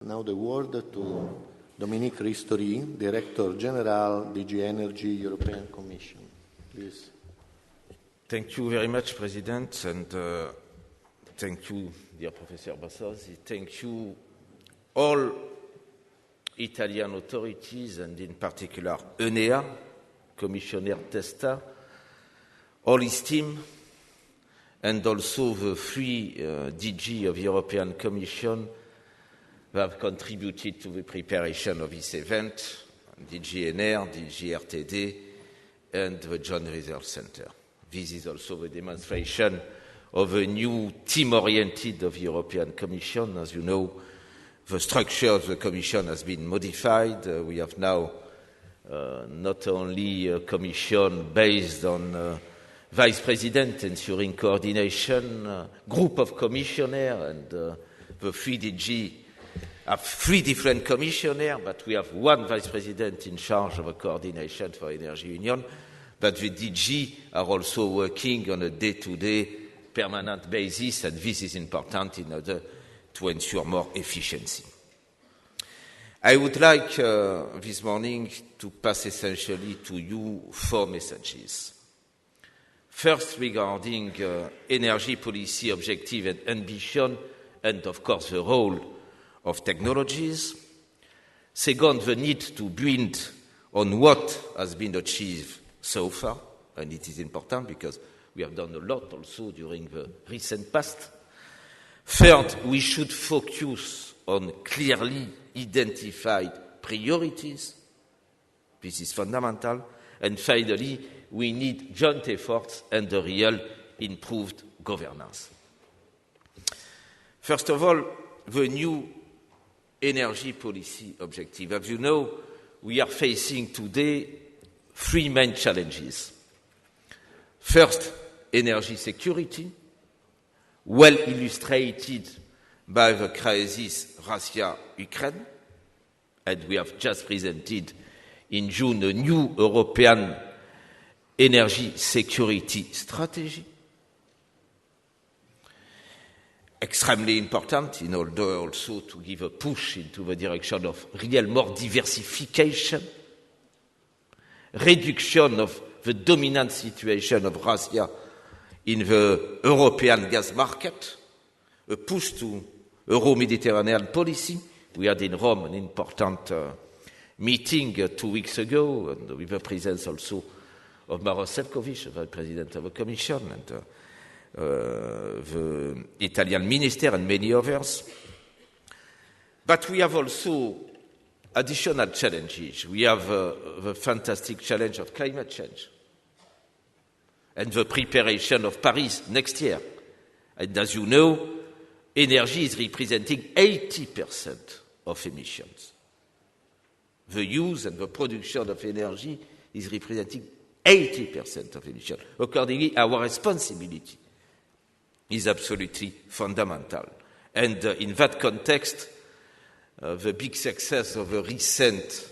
now the word to Dominique Ristori, Director General, DG Energy, European Commission. Please. Thank you very much, President, and thank you, dear Professor Bassozi. Thank you, all Italian authorities, and in particular ENEA, Commissioner Testa, all his team, and also the three DG of the European Commission who have contributed to the preparation of this event, DG ENER, DG RTD, and the Joint Research Center. This is also the demonstration of a new team-oriented of the European Commission. As you know, the structure of the Commission has been modified. We have now not only a Commission based on Vice President ensuring coordination, group of commissioners, and the three DG have three different commissioners, but we have one Vice President in charge of a coordination for Energy Union. But the DG are also working on a day-to-day permanent basis, and this is important in order to ensure more efficiency. I would like this morning to pass essentially to you four messages. First, regarding energy policy objective and ambition, and of course the role of technologies. Second, the need to build on what has been achieved so far, and it is important because we have done a lot also during the recent past. Third, we should focus on clearly identified priorities. This is fundamental. And finally, we need joint efforts and a real improved governance. First of all, the new energy policy objective. As you know, we are facing today three main challenges. First, energy security, well illustrated by the crisis Russia-Ukraine, and we have just presented in June a new European energy security strategy. Extremely important in order also to give a push into the direction of real more diversification, reduction of the dominant situation of Russia in the European gas market, a push to Euro-Mediterranean policy. We had in Rome an important meeting 2 weeks ago, and with the presence also of Maros Sefcovic, the President of the Commission, and the Italian Minister, and many others. But we have also additional challenges. We have the fantastic challenge of climate change and the preparation of Paris next year. And as you know, energy is representing 80% of emissions. The use and the production of energy is representing 80% of emissions. Accordingly, our responsibility is absolutely fundamental. And in that context, the big success of the recent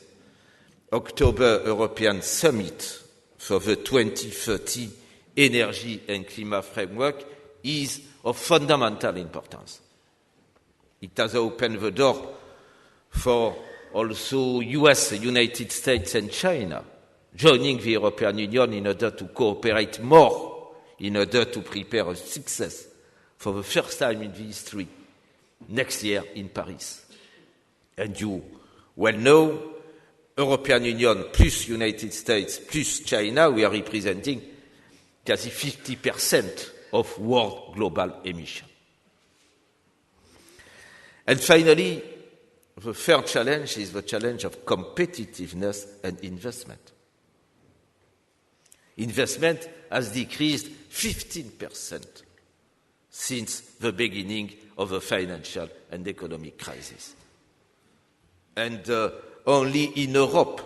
October European Summit for the 2030 Energy and Climate Framework is of fundamental importance. It has opened the door for also US, the United States, and China joining the European Union in order to cooperate more, in order to prepare a success for the first time in the history next year in Paris. And you well know, European Union plus United States plus China, we are representing quasi 50% of world global emission. And finally, the third challenge is the challenge of competitiveness and investment. Investment has decreased 15% since the beginning of the financial and economic crisis. And only in Europe,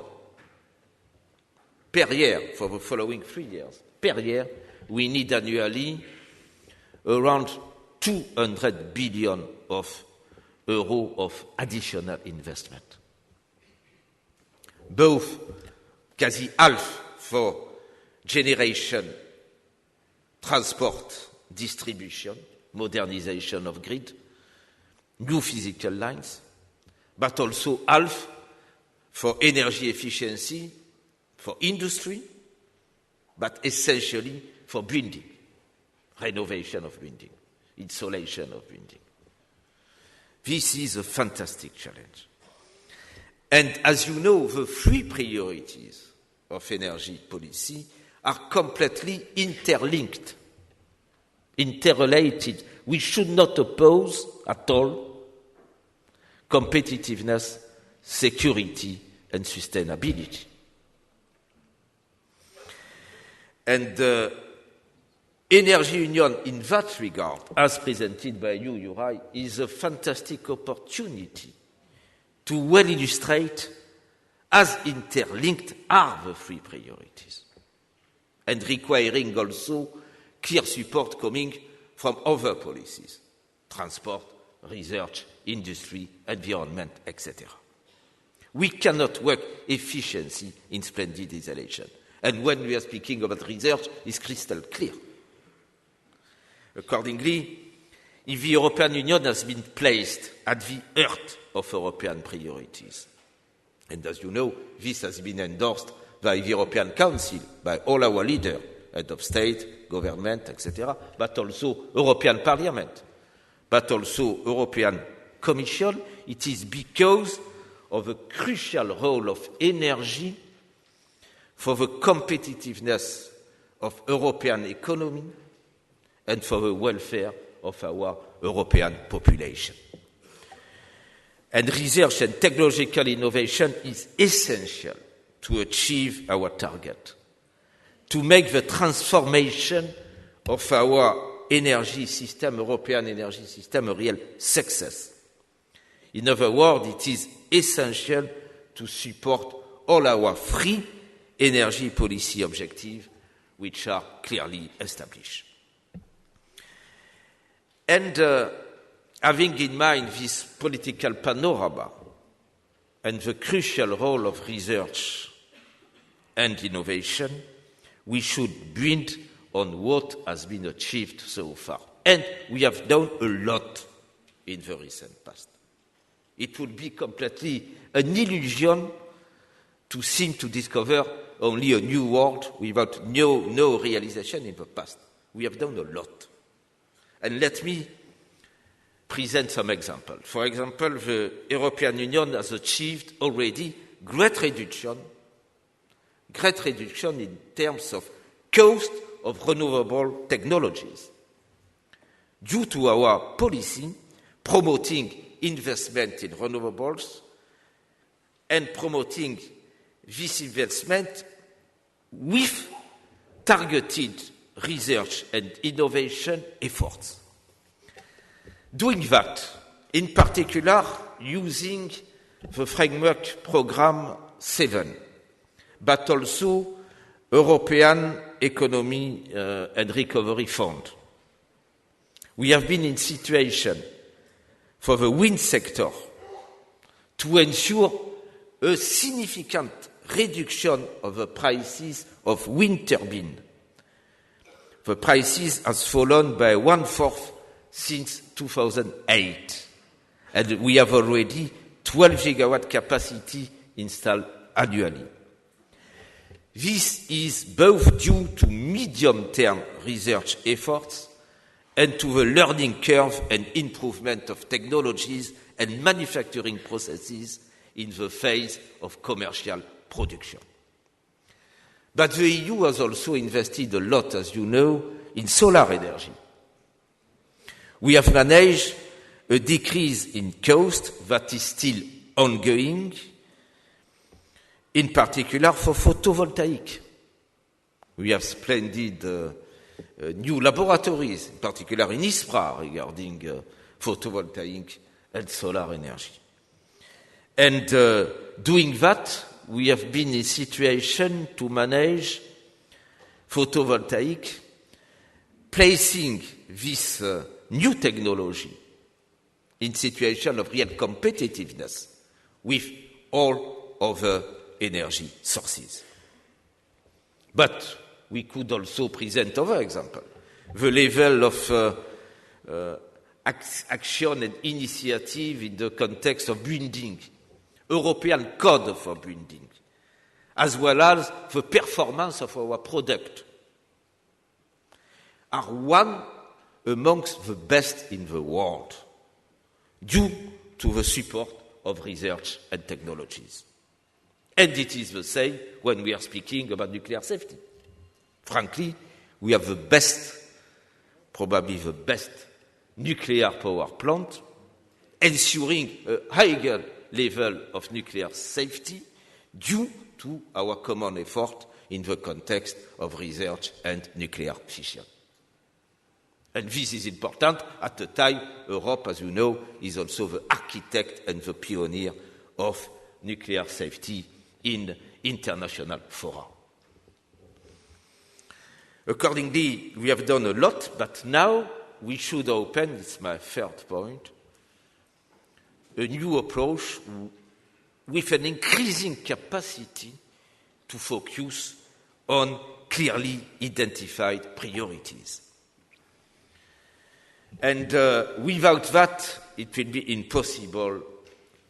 per year, for the following 3 years, per year, we need annually around 200 billion of euro of additional investment. Both quasi half for generation, transport, distribution, modernization of grid, new physical lines, but also half for energy efficiency, for industry, but essentially for building, renovation of building, insulation of building. This is a fantastic challenge. And as you know, the three priorities of energy policy are completely interlinked, interrelated. We should not oppose at all competitiveness, security, and sustainability. And the Energy Union in that regard, as presented by you, Juraj, is a fantastic opportunity to well illustrate as interlinked are the three priorities, and requiring also clear support coming from other policies, transport, research, industry, environment, etc. We cannot work efficiency in splendid isolation. And when we are speaking about research, it's crystal clear. Accordingly, if the European Union has been placed at the heart of European priorities, and as you know, this has been endorsed by the European Council, by all our leaders, head of state, government, etc., but also European Parliament, but also European Commission, it is because of the crucial role of energy for the competitiveness of European economy and for the welfare of our European population. And research and technological innovation is essential to achieve our target, to make the transformation of our energy system, European energy system, a real success. In other words, it is essential to support all our three energy policy objectives, which are clearly established. And having in mind this political panorama and the crucial role of research and innovation, we should build on what has been achieved so far. And we have done a lot in the recent past. It would be completely an illusion to seem to discover only a new world without no realization in the past. We have done a lot. And let me present some examples. For example, the European Union has achieved already great reduction in terms of cost of renewable technologies due to our policy promoting investment in renewables and promoting this investment with targeted research and innovation efforts. Doing that, in particular, using the Framework Programme 7, but also European Economy and Recovery Fund. We have been in situation for the wind sector to ensure a significant reduction of the prices of wind turbine. The prices has fallen by 1/4 since 2008, and we have already 12 gigawatt capacity installed annually. This is both due to medium-term research efforts and to the learning curve and improvement of technologies and manufacturing processes in the phase of commercial production. But the EU has also invested a lot, as you know, in solar energy. We have managed a decrease in cost that is still ongoing, in particular for photovoltaic. We have splendid new laboratories, in particular in ISPRA, regarding photovoltaic and solar energy. And doing that, we have been in a situation to manage photovoltaic, placing this new technology in situation of real competitiveness with all other energy sources. But we could also present other examples. The level of action and initiative in the context of building, European Code for Building, as well as the performance of our product, are one amongst the best in the world due to the support of research and technologies. And it is the same when we are speaking about nuclear safety. Frankly, we have the best, probably the best, nuclear power plant, ensuring a higher level of nuclear safety due to our common effort in the context of research and nuclear fission. And this is important at the time Europe, as you know, is also the architect and the pioneer of nuclear safety in international fora. Accordingly, we have done a lot, but now we should open, it's my third point, a new approach with an increasing capacity to focus on clearly identified priorities. And without that, it will be impossible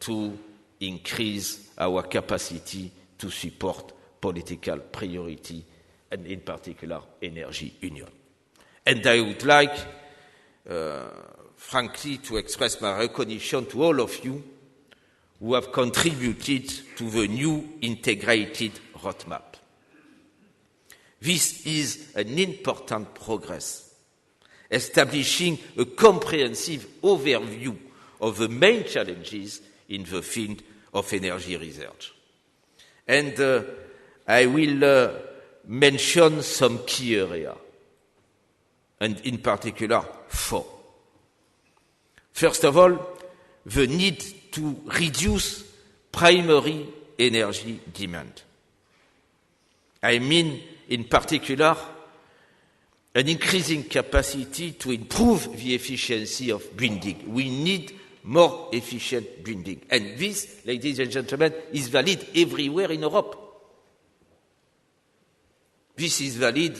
to increase our capacity to support political priority and, in particular, energy union. And I would like, frankly, to express my recognition to all of you who have contributed to the new integrated roadmap. This is an important progress, establishing a comprehensive overview of the main challenges in the field of energy research. And I will mention some key areas, and in particular 4. First of all, the need to reduce primary energy demand. I mean, in particular, an increasing capacity to improve the efficiency of building. We need more efficient building. And this, ladies and gentlemen, is valid everywhere in Europe. This is valid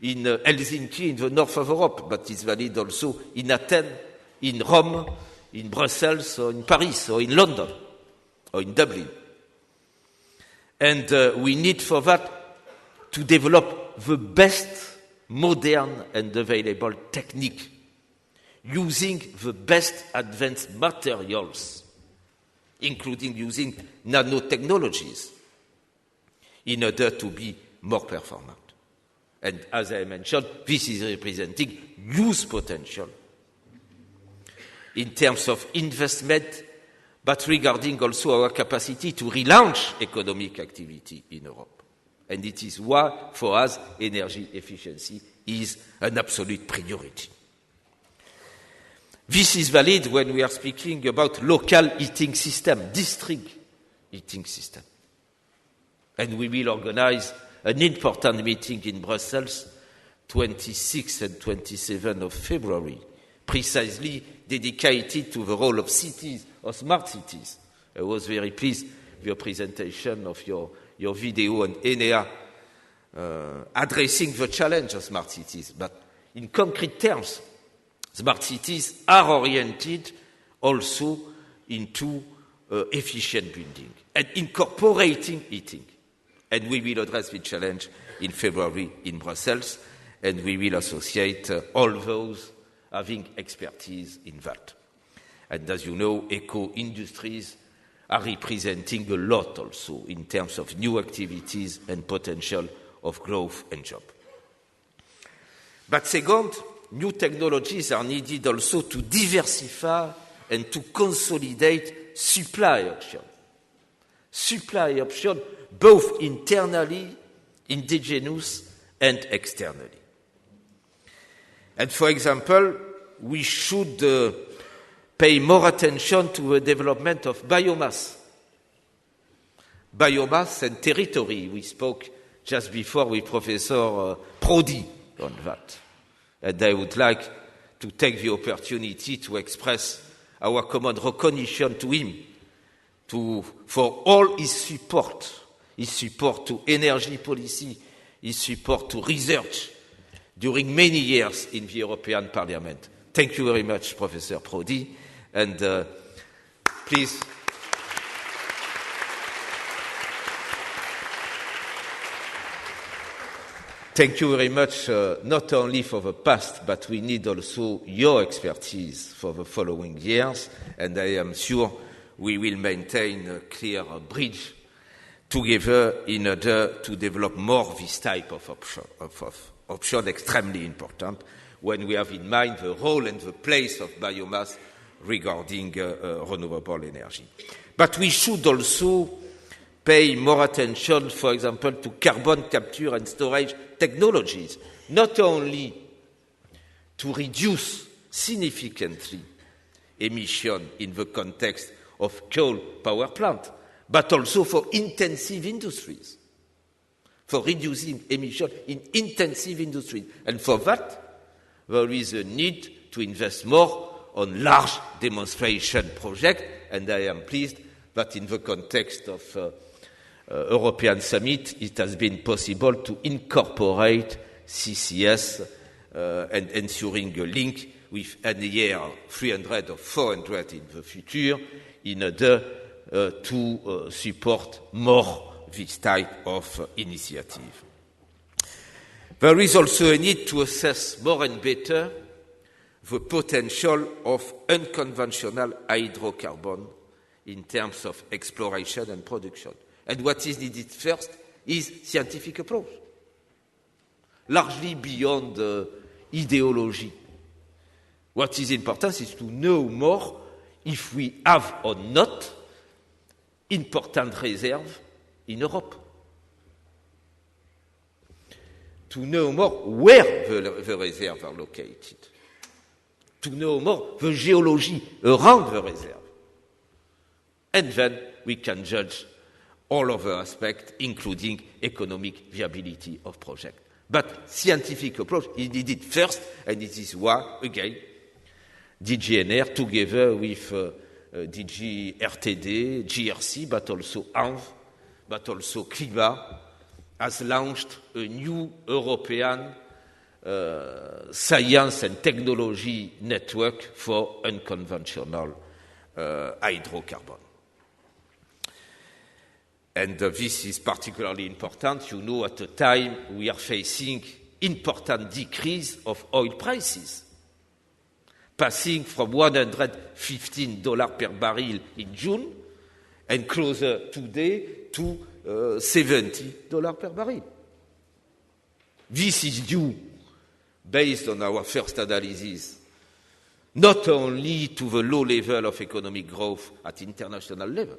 in Helsinki, in the north of Europe, but it's valid also in Athens, in Rome, in Brussels, or in Paris, or in London, or in Dublin. And we need for that to develop the best modern and available technique, using the best advanced materials, including using nanotechnologies, in order to be more performant. And as I mentioned, this is representing huge potential in terms of investment, but regarding also our capacity to relaunch economic activity in Europe. And it is why, for us, energy efficiency is an absolute priority. This is valid when we are speaking about local heating system, district heating system. And we will organize an important meeting in Brussels, 26th and 27th of February, precisely dedicated to the role of cities, of smart cities. I was very pleased with your presentation of your video on Enea addressing the challenge of smart cities. But in concrete terms, smart cities are oriented also into efficient building and incorporating heating. And we will address the challenge in February in Brussels, and we will associate all those having expertise in that. And as you know, eco-industries are representing a lot also in terms of new activities and potential of growth and job. But second, new technologies are needed also to diversify and to consolidate supply options. Supply options both internally, indigenous, and externally. And for example, we should pay more attention to the development of biomass. Biomass and territory. We spoke just before with Professor Prodi on that. And I would like to take the opportunity to express our common recognition to him for all his support to energy policy, his support to research during many years in the European Parliament. Thank you very much, Professor Prodi, and please. Thank you very much, not only for the past, but we need also your expertise for the following years, and I am sure we will maintain a clear bridge together in order to develop more this type of option, extremely important, when we have in mind the role and the place of biomass regarding renewable energy. But we should also pay more attention, for example, to carbon capture and storage technologies, not only to reduce significantly emission in the context of coal power plant, but also for intensive industries, for reducing emission in intensive industries. And for that, there is a need to invest more on large demonstration projects, and I am pleased that in the context of European Summit, it has been possible to incorporate CCS and ensuring a link with NER 300 or 400 in the future in order to support more this type of initiative. There is also a need to assess more and better the potential of unconventional hydrocarbon in terms of exploration and production. And what is needed first is scientific approach, largely beyond ideology. What is important is to know more if we have or not important reserves in Europe. To know more where the reserves are located. To know more the geology around the reserve. And then we can judge all other aspects, including economic viability of project. But scientific approach is needed first, and it is why, again, DGNR, together with DG RTD, GRC, but also ANV, but also CLIMA, has launched a new European science and technology network for unconventional hydrocarbon. And this is particularly important, you know, at a time we are facing important decrease of oil prices, passing from $115 per barrel in June and closer today to $70 per barrel. This is due, based on our first analysis, not only to the low level of economic growth at international level,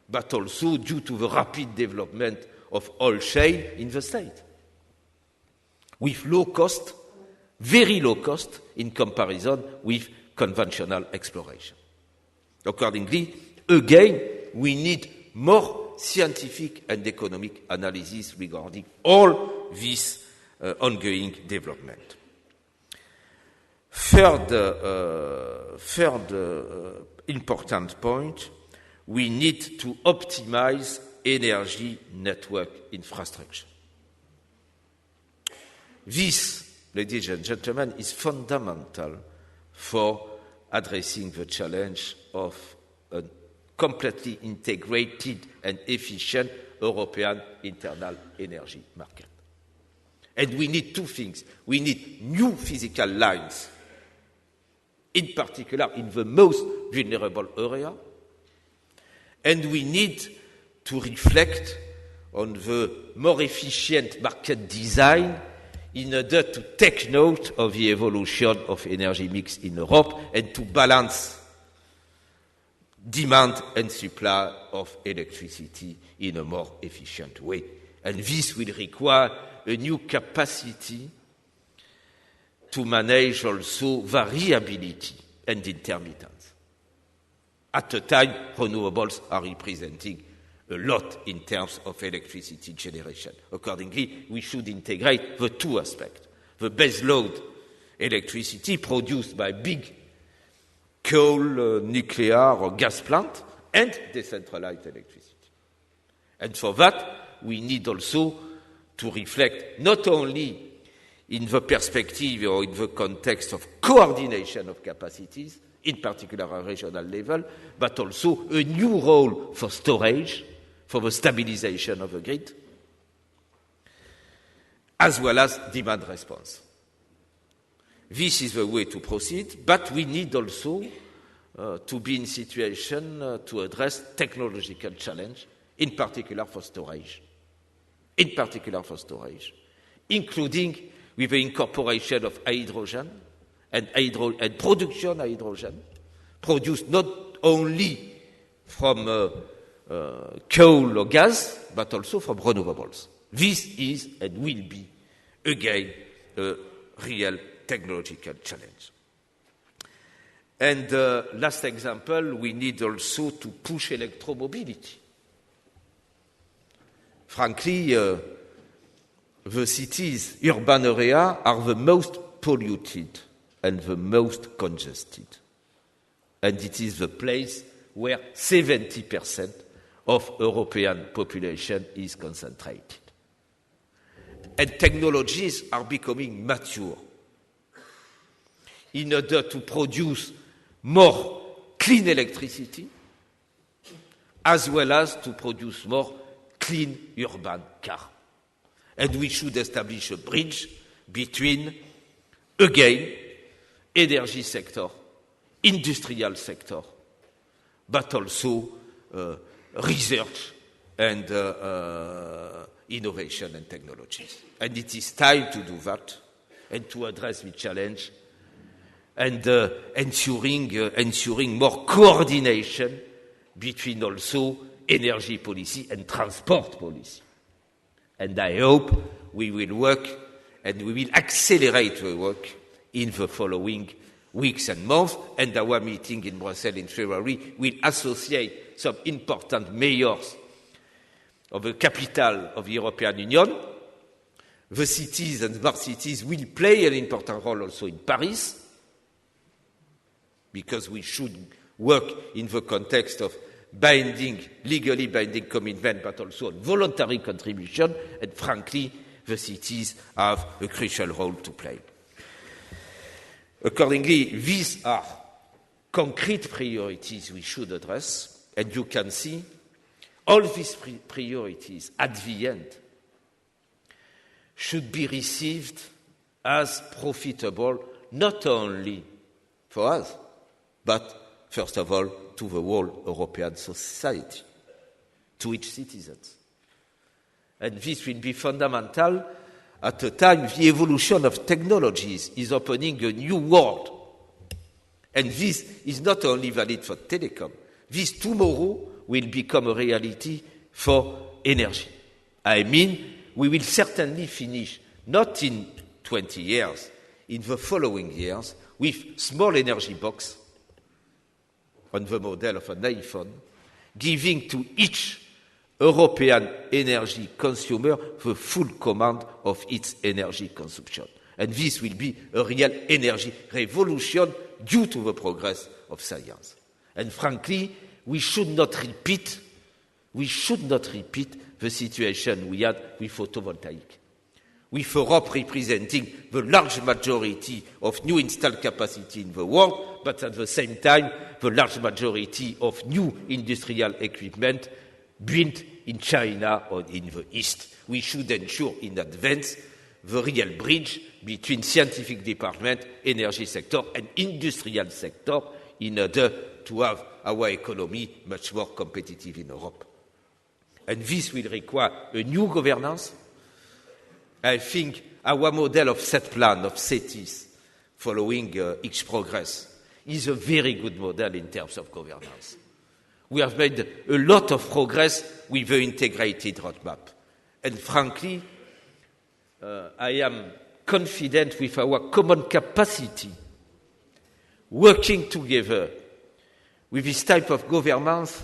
but also due to the rapid development of oil shale in the state, with low cost, very low cost in comparison with conventional exploration. Accordingly, again, we need more scientific and economic analysis regarding all this ongoing development. Third important point, we need to optimize energy network infrastructure. This, ladies and gentlemen, is fundamental for addressing the challenge of a completely integrated and efficient European internal energy market. And we need two things. We need new physical lines, in particular in the most vulnerable area, and we need to reflect on the more efficient market design in order to take note of the evolution of energy mix in Europe and to balance demand and supply of electricity in a more efficient way. And this will require a new capacity to manage also variability and intermittence. At a time, renewables are representing a lot in terms of electricity generation. Accordingly, we should integrate the two aspects. The baseload electricity produced by big coal, nuclear or gas plant, and decentralized electricity. And for that, we need also to reflect not only in the perspective or in the context of coordination of capacities, in particular at regional level, but also a new role for storage, for the stabilization of the grid, as well as demand response. This is the way to proceed, but we need also to be in situation to address technological challenge, in particular for storage, including with the incorporation of hydrogen and production hydrogen, produced not only from coal or gas, but also from renewables. This is and will be, again, a real technological challenge. And last example, we need also to push electromobility. Frankly, the cities, urban areas, are the most polluted and the most congested. And it is the place where 70% of European population is concentrated. And technologies are becoming mature in order to produce more clean electricity, as well as to produce more clean urban cars. And we should establish a bridge between, again, energy sector, industrial sector, but also research and innovation and technologies. And it is time to do that and to address the challenge and ensuring more coordination between also energy policy and transport policy. And I hope we will work and we will accelerate the work in the following weeks and months. And our meeting in Brussels in February will associate some important mayors of the capital of the European Union. The cities and smart cities will play an important role also in Paris, because we should work in the context of legally binding commitment, but also on voluntary contribution, and frankly, the cities have a crucial role to play. Accordingly, these are concrete priorities we should address, and you can see all these priorities at the end should be received as profitable not only for us, but first of all, to the whole European society, to its citizens. And this will be fundamental at a time the evolution of technologies is opening a new world. And this is not only valid for telecom. This tomorrow will become a reality for energy. I mean, we will certainly finish, not in 20 years, in the following years, with small energy box on the model of an iPhone, giving to each European energy consumer the full command of its energy consumption. And this will be a real energy revolution due to the progress of science. And frankly, we should not repeat the situation we had with photovoltaic, with Europe representing the large majority of new installed capacity in the world, but at the same time, the large majority of new industrial equipment built in China or in the East. We should ensure in advance the real bridge between scientific department, energy sector, and industrial sector in order to have our economy much more competitive in Europe. And this will require a new governance. I think our model of set plan, of CETIS, following each progress, is a very good model in terms of governance. We have made a lot of progress with the integrated roadmap. And frankly, I am confident with our common capacity, working together with this type of governance,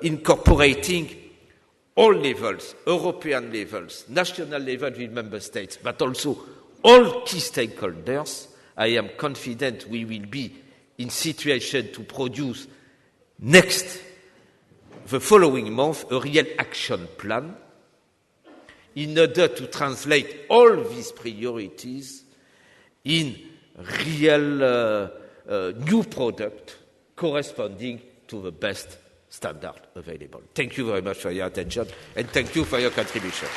incorporating all levels, European levels, national level with member states, but also all key stakeholders. I am confident we will be in situation to produce the following month, a real action plan in order to translate all these priorities in real new product corresponding to the best standard available. Thank you very much for your attention, and thank you for your contribution.